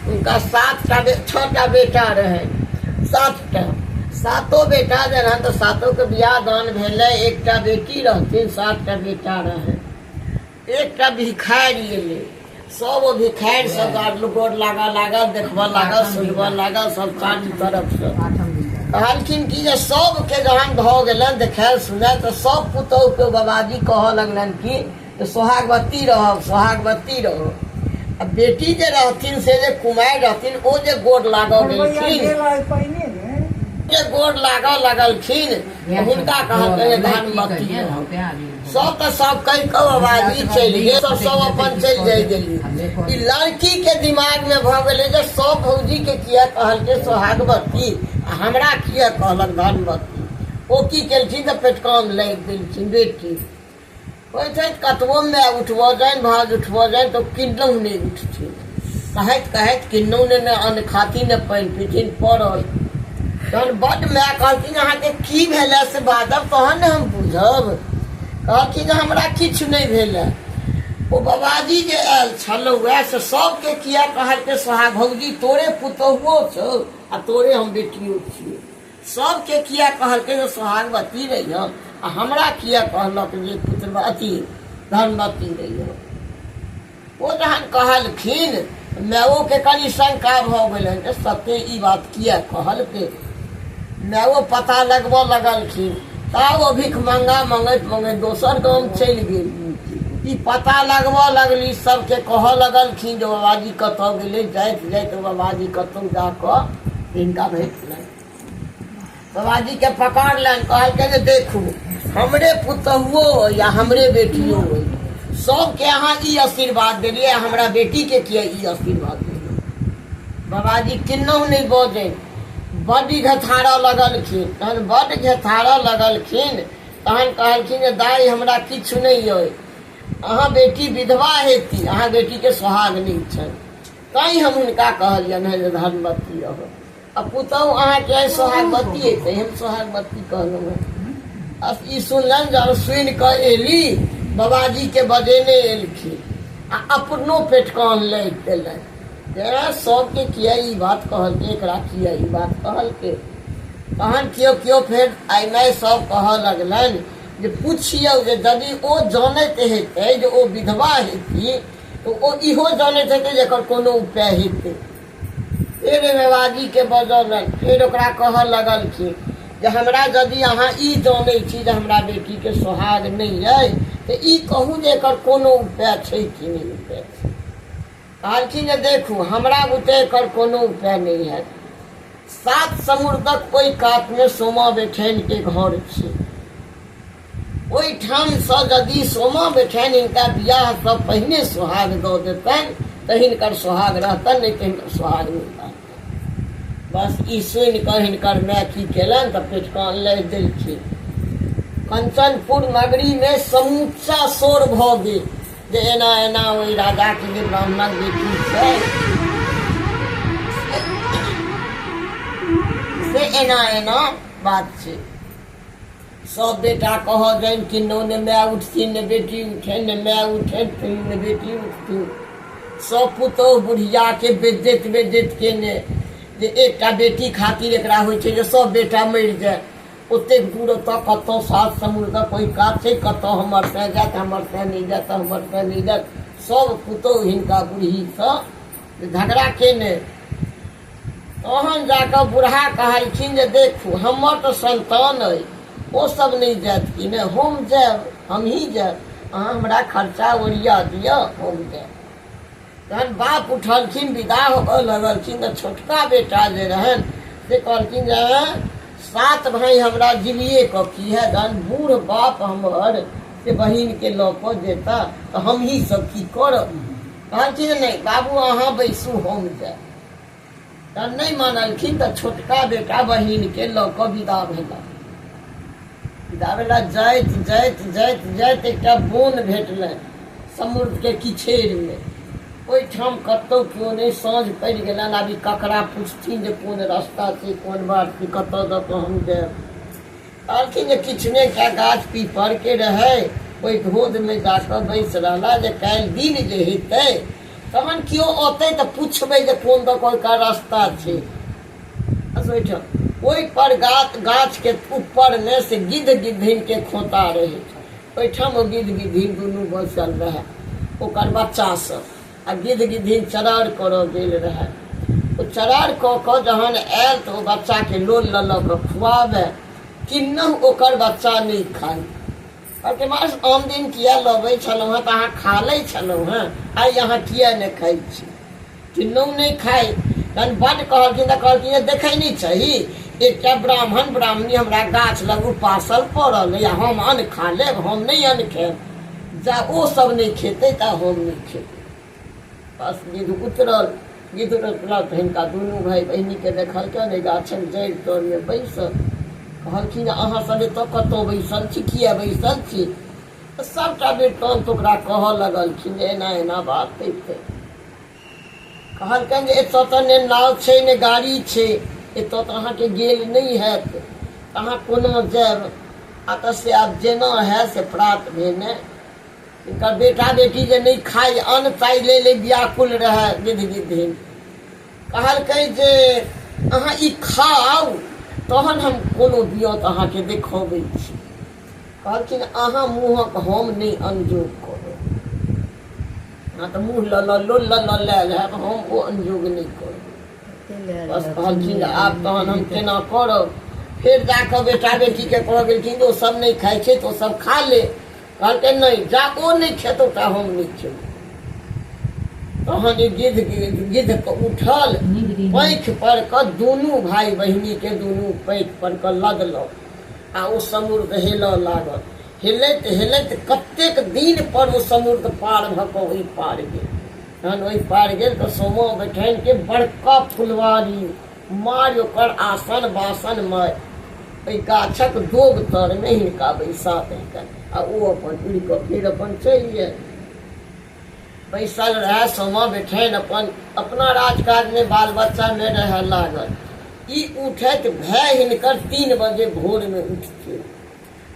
उनका 6टा बेटा रहे, 7टा, 7 बेटा जे रहन तो 7 के बियाह दान भेले। 1टा बेटी रहथिन, 7टा बेटा रहे। 1टा भिखारी एले, सब भिखारी सब गोड़ लागल, देखबा लागल, सुनबा लागल, सब चारू तरफ से कहलखिन कि जे सबके जहन भ गेलन देखायल सुनायल तो सब पुतौह के बाबाजी कह लगलन कि सोहागवती रहब, सोहागवती रहब। आ बेटी जे रहथिन से जे कुमारि रहथिन ओ जे गोड़ लागल गेलखिन, जे गोड़ लगलखिन हुनका कहलकै धनवती सब तो सब कह बाबाजी चलि गेल, सब अपन चलि जाय गेली। ई लड़की के दिमाग में भ गेलै जे सब भौजी के किया कहलकै सोहागवती, हमरा किया कहलक धनवती। ओ की केलखिन तऽ पेटकान लागि देलखिन बेटी। होइ छै कतबो में उठबो जाइन भाज उठबो जाइन तो किन्नौ नहीं उठथिन, कहैत कहैत किन्नौ ने अन्न खाती ने पानि पीथिन पड़ल। तहन बड्ड माय कहलखिन अहाँके की भेलै से बाजब तहन ने हम बुझब। कहलखिन हमरा किछु नहीं भेलै। ओ बाबाजी जे आयल छलौ से सबके किया कहलकै सोहाग भौजी तोरे पुतहुओ छौ आ तोरे हम बेटियो छियै। सबके किया कहलकै जे सोहागवती रहियौ आ हमरा किया कहलक जे पुत्रवती धनवती रहियौ। ओ जहन कहलखिन मायो के कनि शंका भ गेलनि जे सत्य ई बात किया कहलकै। मायो पता लगबऽ लगलखिन, तब ओ भिख मंगैत दोसर गाँव चलि गेल। ई पता लगबऽ लगली, सबके कहऽ लगलखिन जे बाबाजी कतऽ गेलै। जाइत जाइत बाबाजी कतौ जाकऽ हिनका भेटलनि, बाबाजी के पकड़लनि, कहलकै जे देखू हमरे पुतहुओ या हमरे बेटियो अइ, सबके अहाँ ई आशीर्वाद देलियै, हमरा बेटी के किया ई आशीर्वाद देलियै। बाबाजी किन्नौ नहीं बजै, बड्ड घेथारऽ लगलखिन। तहन बड्ड घेथारऽ लगलखिन, तहन कहलखिन जे दाइ हमरा किछु नहीं अइ, अहाँ बेटी विधवा हेती, अहाँ बेटी के सोहाग नहीं छनि, तैं हम हुनका कहलियनि है जे धनवती रह। आ पुतहु अहाँके सोहागवती हेतै, हम सोहागवती कहलहुँ है। ई सुनलनि, जब सुनि कऽ एली बाबाजी के बजेने एलखिन आ अपनो पेटकान लागि देलनि। सबके किया ई बात कहलकै, एकरा किया ई बात कहलकै। तहन केओ फेर आइ माय सब कहऽ लगलनि जे पुछियौ जे यदि ओ जानैत हेतै जे ओ विधवा हेती तो ओ इहो जानैत हेतै जे एकर कोनो उपाय हेतै। फेर बाबाजी के बजौलनि, फेर ओकरा कहऽ लगलखिन जे हमरा यदि अहाँ ई जानै छी जे हमरा बेटी के सोहाग नहीं अइ तऽ ई कहू जे एकर कोनो उपाय छै कि नहीं उपाय छै। कहलखिन जे देखू हमरा बुते एकर कोनो उपाय नहीं है। 7 समुद्रक ओहि कात में सोमा बेठैन के घर छै, ओहिठाम से यदि सोमा बेठैन हिनका बियाह से पहिने सोहाग दऽ देतनि तऽ हिनकर सोहाग रहतनि, नहीं तऽ हिनकर सोहाग नहीं रहतनि। बस ई सुनि कऽ हिनकर माय की केलनि तऽ पेटकान लागि देलखिन। कंचनपुर नगरी में समूचा शोर भऽ गेल जे एना एना ओहि राजा के जे ब्राह्मणक बेटी छै से एना एना बात छै। सब बेटा कहऽ जाइन किन्नौ ने माय उठथिन ने बेटी उठे, ने माय उठे ने बेटी उठथिन। सब पुतौह बुढ़िया के बेजैत केने जे एकटा बेटी खातिर एकरा होइ छै जे सब बेटा मरि जाए। ओतेक दूर ओतऽ कतऽ 7 समुद्रक ओहि कात छै, कतऽ हमर से जायत, हमर से नहीं जायत, हमर से नहीं जायत। सब पुतौह हिनका बुढ़ी से झगड़ा केने। तहन जाकऽ बूढ़ा कहलखिन जे देखू हमर तो संतान अइ, ओ सब नहीं जायत कि ने, हम जायब, हम ही जायब, अहाँ हमरा खर्चा ओरिया दिअ, हम जायब। तहन बाप उठलखिन, विदा होबऽ लगलखिन तऽ छोटका बेटा जे रहनि से कहलखिन जे 7 भाई हमरा जिलिए कऽ की है, जहन बूढ़ बाप हमर से बहिन के लऽ कऽ जेता तऽ हम ही सब की करब। कहलखिन नहीं बाबू अहाँ बैसू, हम जायब। तहन नहीं मानलखिन तऽ छोटका बेटा बहिन के लऽ कऽ विदा भेला। जाइत एकटा बोन भेटलनि समुद्र के किछेर में। ओहिठाम कतौ केओ नहीं, साँझ पड़ि गेलनि। आब ई ककरा पूछथिन जे कोन रास्ता छै, कोन बात छै, कतऽ दऽ कऽ हम जायब। कहलखिन जे किछु नहि, एकटा गाछ पीपर के रहै, ओहि धोध में जाकऽ बैस रहला जे काल्हि दिन जे हेतै तहन केओ औते तऽ पूछबै जे कोन दऽ कऽ रास्ता छै। ओहि पर गाछ के ऊपर में से गिद्ध गिद्धिन के खोता रहे छै। ओहिठाम गिद्ध गिद्धिन दुनू बसल रहे, ओकर बच्चा सब, आ गिद्ध गिद्धिन चरार करऽ गेल रहे। ओ चरार कऽ कऽ जहन आयल तऽ ओ बच्चा के लोल लऽ कऽ खुआबे, किन्नहु ओकर बच्चा नहि खाय। कहलकै मास आन दिन किया लबै छलहुँ हेँ तऽ अहाँ खा लै छलहुँ हेँ, आइ अहाँ किया नहि खाइ छी? किन्नहु नहि खाय। तहन बड्ड कहलखिन तऽ कहलखिन देखै नहि छही एकटा ब्राह्मण ब्राह्मणी हमरा गाछ लग उपासल पड़ल या हम अन्न खा लेब, हम नहि अन्न खायब। जा ओ सब नहीं खेते ता हम नहीं खेते। बस गिद्ध उतरल, गिद्ध उतरल तो हिनका दुनू भाई बहिनी के देखलकन गाछक जड़ि तर में बैसल। कहलखिन अहाँ सब एतऽ कतौ बैसल छी, किया बैसल छी? सबटा वृत्तांत ओकरा कहऽ लगलखिन एना एना बात छै। कहलकन जे एतऽ तऽ ने नाव छै ने गाड़ी छै, एतऽ तऽ अहाँके गेल नहीं हैत, अहाँ कोना जायब? अतः से आब जेना है से प्राप्त भेने। इनकर बेटा बेटी जे नहीं खाई अन्न ताई ले व्याकुल रहे गिद्ध गिद्धिन। कहलकै जे अहाँ ई खाउ तहन हम कोनो बियत अहाँके देखबै छी। कहलखिन अहाँ मुँहक हम नहीं अनजोग करब, अहाँ तऽ मुँह ल लेब, हम ओ अनजोग नहीं करब। बस कहलखिन आब तहन हम केना करब? फिर जाकर बेटा बेटी के कह गेलखिन ओ सब नहीं खाई छै तो सब खा ले। कहलकै नहीं जा ओ नहीं खेतो ता हम नहीं खेबो। तहन गिद्ध उठल, पैख पर क दुनू भाई बहिनी के दुनू पैख पर क लदलक आ ओ समुद्र हेलऽ लागल। हिलैत हिलैत कतेक दिन पर ओ समुद्र पार भऽ कऽ ओहि पार गेल। तहन ओहि पार गेल तऽ सोमा बैठान के बड़का फुलवारी मारि ओकर आसन बासन में ओहि गाछक दोग तर में हिनका बैसा देलकनि आ ओ अपन उड़ि कऽ फिर अपन चलि गेल। बैसल रहे सोमा बैठान अपन अपना राजकाज में बाल बच्चा में रह लागल। ई उठैत भय हिनकर 3 बजे भोर में उठथिन,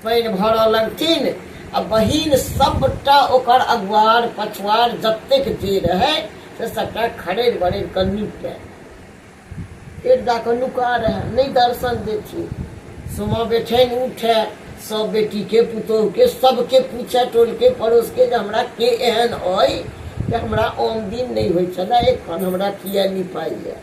पानि भरऽ लगथिन आ बहिन सबटा ओकर अगुआर पछुआर जतेक जे रहे से सबटा खड़ेर बड़ेर कऽ निपटे। फिर जाकर नुका रहे नहीं दर्शन देथिन। सोमा बैठान उठे, सब बेटी के पुतोह के सबके पूछे टोल के पड़ोस के जे हमरा के एहन अइ कि हमरा आन दिन नहीं होइ छला, एखन हमरा किया निपाइए?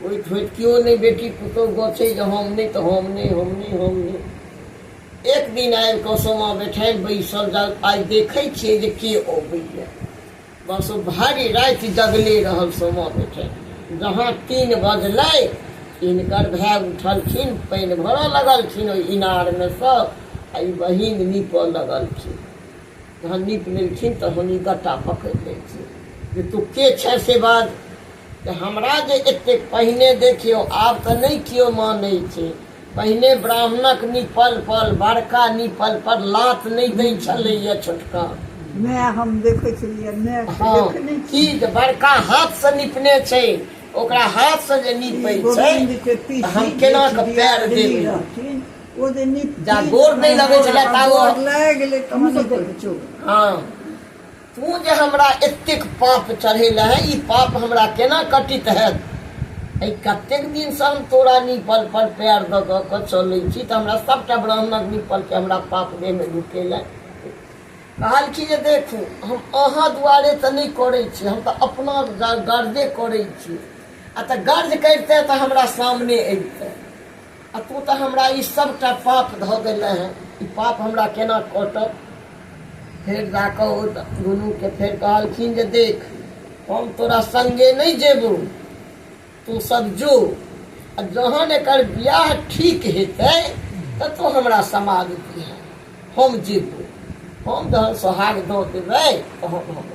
होइत होइत क्यों नहीं बेटी पुतोह गछे जे हम नहीं तो हम नहीं हम नहीं हम नहीं। एक दिन आबि कऽ सोमा बैठान बैसल जा आइ देखै छियै जे के अबैए। बस ओ भारी राति जगले रहल सोमा बैठान। जहाँ 3 बजलै हिनकर भाय उठलखिन, पानि भरऽ लगलखिन ओहि इनार में सब, आ ई बहिन नीपऽ लगलखिन। जहन नीप लेलखिन तहन ई गट्टा पकड़ि लेलखिन जे तू के छै से बात। हमरा जे एतेक पहिने देखियौ आब तऽ नहीं केओ मानै छै। पहिने ब्राह्मणक नीपल पर बड़का नीपल पर लात नहीं दै छलैया छोटका। मैं हम देखे छलिए मैं हाँ की बड़का हाथ से नीपने छै, ओकरा हाथ से जे नीपै छै हम केना के पैर देबै? ओ जे नीप जा गोर नहीं लगै छला ता ओ लाग गेलै तहन देखियौ। हाँ तू जे हमरा एतेक पाप चढ़ेला है, ई पाप हमरा केना कटित हैत? कतेक दिन से हम तोरा नीपल पर पैर दऽ कऽ चलै छी तऽ हमरा सबटा ब्राह्मणक नीपल के हमरा पाप देह में ढुकेला। कहलखिन जे देखू हम अहाँ दुआरे तऽ नहीं करै छी, हम तऽ अपना गर्जे करै छी। आ तऽ गर्ज करिते तऽ हमरा सामने अबिते, आ तू तऽ हमरा ई सबटा पाप धऽ देले हैं, ई पाप हमरा केना कटत? फिर जाकऽ ओ दुनू के फिर कहलखिन जे देख हम तोरा संगे नहीं जेबू, तू सब जो, आ जहन एकर बियाह ठीक हेतै तऽ तू हमरा समाद दिहे, हम जेबू। हम जहन सोहाग दऽ देबै तहन हम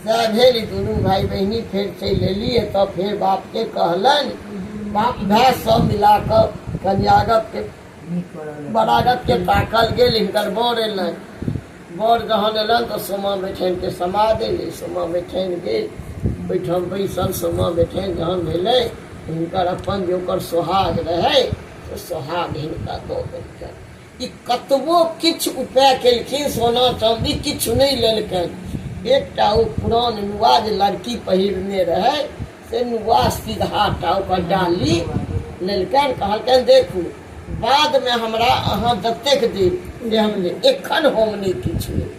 सएह भेल। दुनू भाई बहिनी फिर चलि एलिए तऽ फिर बाप के कहलनि, बाप भाय सब मिला कऽ कन्यागत के बरागत के ताकल गेल। हिनकर बर एलनि, बर जहन एलनि तऽ सोमा बैठान के समाद एलै। सोमा बैठान गेल, ओहिठाम बैसल सोमा बैठान जहन भेलै हिनकर अपन जे ओकर सोहाग रहै से सोहाग हिनका दऽ देलकनि। ई कतबो किछु उपाय केलखिन, सोना चाँदी किछु नहीं लेलकनि, एकटा ओ पुरान नुआ जे लड़की पहिरने रहे से नुआ सीधाटा ओकर डाली लेलकनि, कहलकनि देखू बादमे हमरा अहाँ जतेक देब से हम लेब, एखन हम नहि किछु लेब।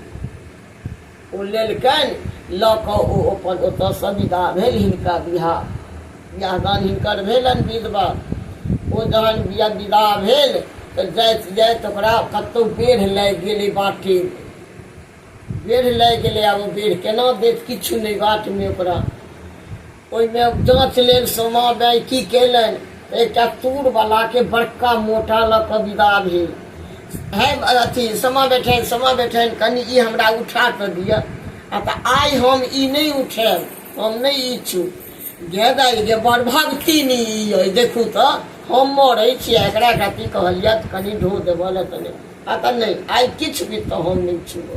ओ लेलकनि, लऽ कऽ ओ अपन ओतऽसँ विदा भेल। हिनका बियाह दान हिनकर भेलनि विधवा। ओ जहन विदा भेल तऽ जाइत जाइत ओकरा कतहु बेढ़ लागि गेलै बाटे, बेढ़ लागि गेलै। आब ओ बेढ़ केना देत, किछु नहि बाटमे ओकरा। ओहिमे जाँच लेल सोमा बाई की केलनि, एकटा तूरवलाके बड़का मोटा लऽ कऽ विदा भेल। है अथी समा बैठनि कनि ई हमरा उठा कऽ दिअ। आ तऽ आइ हम ई नहि उठायब, हम नहि ई छू। गे दाइ गे बड़ भक्ति नहि ई अइ, देखू तऽ हम मरै छी, एकरा कथी कहलियै कनि ढो देबऽ लए तऽ नहि। आ तऽ नहि आइ किछु भी तऽ हम नहि छूब,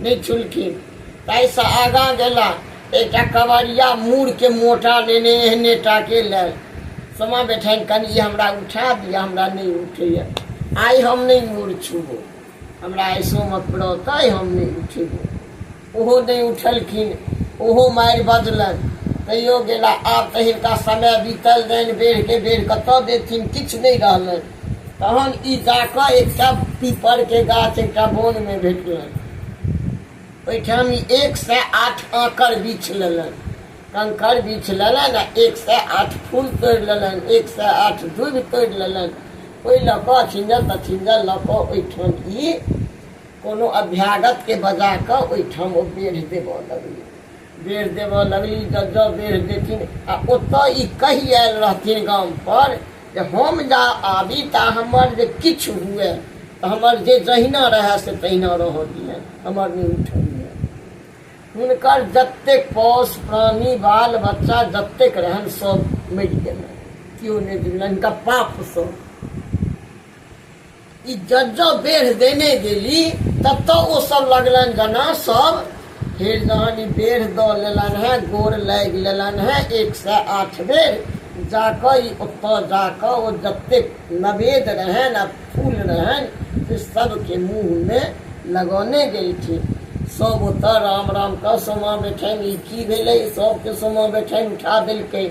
नहि छुलखिन। ताहिसँ आगाँ गेला, एकटा कवरिया मूरके मोटा लेने एहने टाके लेल। समा बैठनि कनि ई हमरा उठा दिअ, हमरा नहि उठैए, आइ हम नहि मूर छूबो, हमरा आइ सोमक व्रत अइ, हम नहि उठेबो। ओहो नहि उठलखिन, ओहो मारि बजलनि। तैयो गेला। आब तऽ हिनका समय बीतल जानि, बेढ़के बेढ़ कतऽ देथिन, किछु नहि रहलनि। तहन ई जाकऽ एकटा पीपरके गाछ एकटा बोनमे भेटलनि। ओहिठाम 108 आँकर बीछ लेलनि, कंकड़ बीछ लेलनि, आ 108 फूल तोड़ि लेलनि, 108 दूबि तोड़ि लेलनि। ओहि लऽ कऽ छिंजल तछिंजल लऽ कऽ ओहिठाम ई कोनो अभ्यागतके बजा कऽ ओहिठाम ओ बेढ़ देबऽ लगली। बेढ़ देबऽ लगली, जब बेढ़ देथिन। आ ओतऽ ई कहि आयल रहथिन गाम पर जे हम जा आबी ता हमर जे किछु हुए तऽ हमर जे जहिना रहए से तहिना रहऽ दिए, हमर नहि उठलिए। हुनकर जतेक पोष प्राणी बाल बच्चा जतेक रहनि सब मरि गेलनि, केओ नहि दिलनि हिनका पापसँ। ई जज्जो बेढ़ देने गेली ततऽ ओ सब लगलनि जेना सब। फेर जहन ई बेढ़ दऽ लेलनि हैं, गोर लागि लेलनि हैं 108 बेर, जाकऽ ई ओतऽ जाकऽ ओ जतेक नवेद रहनि आ फूल रहनि से सबके मुँहमे लगौने गेलखिन। सब ओतऽ राम राम कऽ सोमा बैठनि, ई की भेलै, सबके सोमा बैठनि उठा देलकै।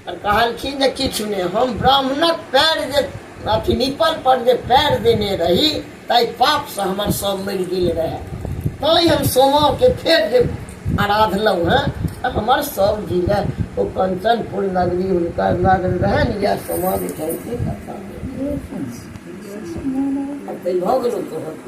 और कहलखिन जे किछु नहि, हम ब्राह्मणक पैर जे अथी नीपल पर जे पैर देने रही ताहि पापसँ हमर सब मरि गेल रहए। तैँ हम सोमाके फेर जे आराधलहुँ हैं, हमर सब जिले ओ कंचनपुर नगरी हुनकर नगर रहनि, या सोमा बैठनि के कथा भऽ गेलो तोहर।